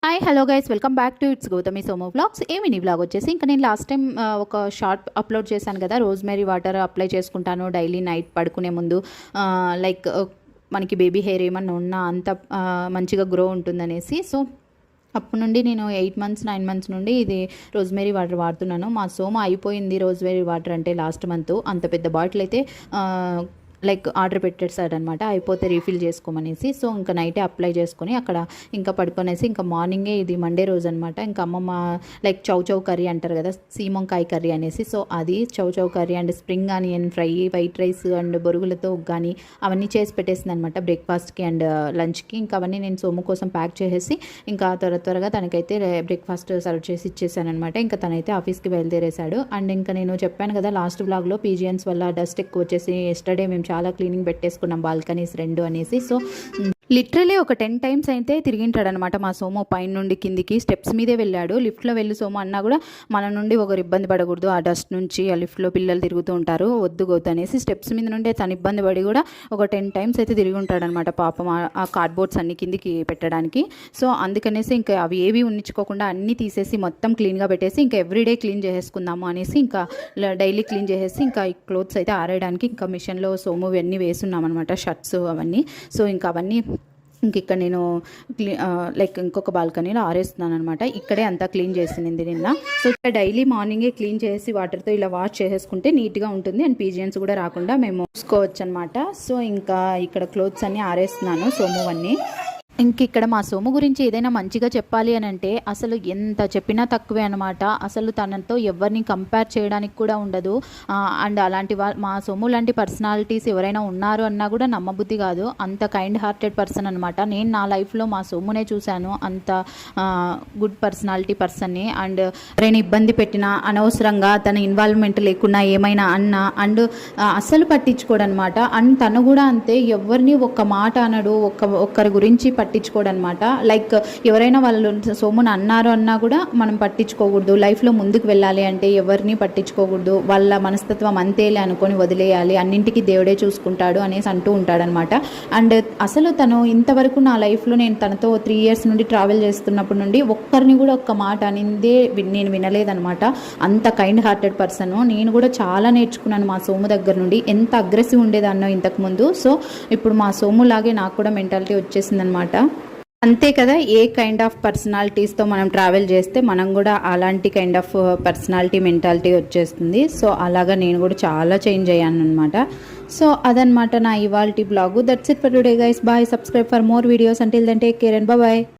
Hi hello guys welcome back to it's Gautami సోమో vlogs. Mini vlog వచ్చేసి ఇంకా నేను లాస్ట్ టైం ఒక షార్ట్ అప్లోడ్ చేశాను కదా, రోజ్మెరీ వాటర్ అప్లై చేసుకుంటాను డైలీ నైట్ పడుకునే ముందు. లైక్ మనకి బేబీ హెయిర్ ఏమన్నా ఉన్నా అంత మంచిగా గ్రో ఉంటుందనేసి. సో అప్పటి నుండి నేను 8 మంత్స్ 9 మంత్స్ నుండి ఇది రోజ్మెరీ వాటర్ వాడుతున్నాను. మా సోమ అయిపోయింది రోజ్మెరీ వాటర్ అంటే లాస్ట్ మంత్. అంత పెద్ద బాటిల్ అయితే లైక్ ఆర్డర్ పెట్టేసాడనమాట, అయిపోతే రీఫిల్ చేసుకోమనేసి. సో ఇంకా నైటే అప్లై చేసుకొని అక్కడ ఇంకా పడుకొనేసి ఇంకా మార్నింగే, ఇది మండే రోజు అనమాట, ఇంకా అమ్మమ్మ లైక్ చౌ కర్రీ అంటారు కదా, సీమంకాయ కర్రీ అనేసి. సో అది chow curry and spring onion fry, white rice and బొరుగులతో ఉగ్గాని అవన్నీ చేసి పెట్టేసింది అనమాట బ్రేక్ఫాస్ట్కి అండ్ లంచ్కి. ఇంకా అవన్నీ నేను సోము కోసం ప్యాక్ చేసేసి ఇంకా త్వరగా తనకైతే బ్రేక్ఫాస్ట్ సర్వ్ చేసి ఇచ్చేసాను అనమాట. ఇంకా తనైతే ఆఫీస్కి బయలుదేరేశాడు. అండ్ ఇంకా నేను చెప్పాను కదా లాస్ట్ వ్లాగ్లో పీజియన్స్ వల్ల డస్ట్ ఎక్కువ వచ్చేసి ఎస్టర్డే మేము చాలా క్లీనింగ్ పెట్టేసుకున్నాం బాల్కనీస్ 2 అనేసి. సో లిటరలీ ఒక 10 టైమ్స్ అయితే తిరిగింటాడనమాట మా సోము. పైన నుండి కిందికి స్టెప్స్ మీదే వెళ్ళాడు. లిఫ్ట్లో వెళ్ళి సోము అన్నా కూడా మన నుండి ఒకరు ఇబ్బంది పడకూడదు, ఆ డస్ట్ నుంచి ఆ లిఫ్ట్లో పిల్లలు తిరుగుతూ ఉంటారు, వద్దు గొద్దు అనేసి స్టెప్స్ మీద నుండి తను ఇబ్బంది పడి కూడా ఒక 10 టైమ్స్ అయితే తిరిగి ఉంటాడనమాట పాపం ఆ కార్డ్బోర్డ్స్ అన్ని కిందికి పెట్టడానికి. సో అందుకనేసి ఇంకా అవి ఏవి ఉంచుకోకుండా అన్నీ తీసేసి మొత్తం క్లీన్గా పెట్టేసి ఇంకా ఎవ్రీడే క్లీన్ చేసేసుకుందాము అనేసి ఇంకా డైలీ క్లీన్ చేసేసి ఇంకా ఈ క్లోత్స్ అయితే ఆరేయడానికి ఇంకా మిషన్లో సోము ఇవన్నీ వేస్తున్నాం అనమాట, షర్ట్స్ అవన్నీ. సో ఇంకా అవన్నీ ఇక్కడ నేను లైక్ ఇంకొక బాల్కనీలో ఆరేస్తున్నాను అనమాట. ఇక్కడే అంతా క్లీన్ చేసింది నిన్న. సో ఇక్కడ డైలీ మార్నింగే క్లీన్ చేసి వాటర్తో ఇలా వాష్ చేసేసుకుంటే నీట్గా ఉంటుంది అండ్ పీజియన్స్ కూడా రాకుండా మేము చూసుకోవచ్చు అనమాట. సో ఇంకా ఇక్కడ క్లోత్స్ అన్నీ ఆరేస్తున్నాను సోము అన్నీ. ఇక్కడ మా సోము గురించి ఏదైనా మంచిగా చెప్పాలి అని అంటే అసలు ఎంత చెప్పినా తక్కువే అనమాట. అసలు తనతో ఎవరిని కంపేర్ చేయడానికి కూడా ఉండదు. అండ్ అలాంటి మా సోము లాంటి పర్సనాలిటీస్ ఎవరైనా ఉన్నారు అన్నా కూడా నమ్మబుద్ధి కాదు. అంత కైండ్ హార్టెడ్ పర్సన్ అనమాట. నేను నా లైఫ్లో మా సోమునే చూశాను, అంత గుడ్ పర్సనాలిటీ పర్సన్ని. అండ్ ఎవరైనా ఇబ్బంది పెట్టినా అనవసరంగా తన ఇన్వాల్వ్మెంట్ లేకుండా ఏమైనా అన్నా అండ్ అస్సలు పట్టించుకోడనమాట. అండ్ తను కూడా అంతే, ఎవరిని ఒక్క మాట అనడు, ఒక్కరి గురించి పట్టించుకోడనమాట. లైక్ ఎవరైనా వాళ్ళు సోమును అన్నారు అన్నా కూడా మనం పట్టించుకోకూడదు. లైఫ్లో ముందుకు వెళ్ళాలి అంటే ఎవరిని పట్టించుకోకూడదు, వాళ్ళ మనస్తత్వం అంతేలే అనుకొని వదిలేయాలి, అన్నింటికీ దేవుడే చూసుకుంటాడు అనేసి అంటూ ఉంటాడనమాట. అండ్ అసలు తను ఇంతవరకు నా లైఫ్లో నేను తనతో 3 years నుండి ట్రావెల్ చేస్తున్నప్పటి నుండి ఒక్కరిని కూడా ఒక్క మాట అనిందే నేను వినలేదనమాట. అంత కైండ్ హార్టెడ్ పర్సన్. నేను కూడా చాలా నేర్చుకున్నాను మా సోము దగ్గర నుండి. ఎంత అగ్రెసివ్ ఉండేదాన్నో ఇంతకుముందు. సో ఇప్పుడు మా సోము లాగే నాకు కూడా మెంటాలిటీ వచ్చేసిందనమాట. అంతే కదా, ఏ కైండ్ ఆఫ్ పర్సనాలిటీస్తో మనం ట్రావెల్ చేస్తే మనం కూడా అలాంటి కైండ్ ఆఫ్ పర్సనాలిటీ మెంటాలిటీ వచ్చేస్తుంది. సో అలాగా నేను కూడా చాలా చేంజ్ అయ్యాను అనమాట. సో అదనమాట నా ఇవాల్టి blog. That's it for today guys. Bye. Subscribe for more videos. Until then take care and bye.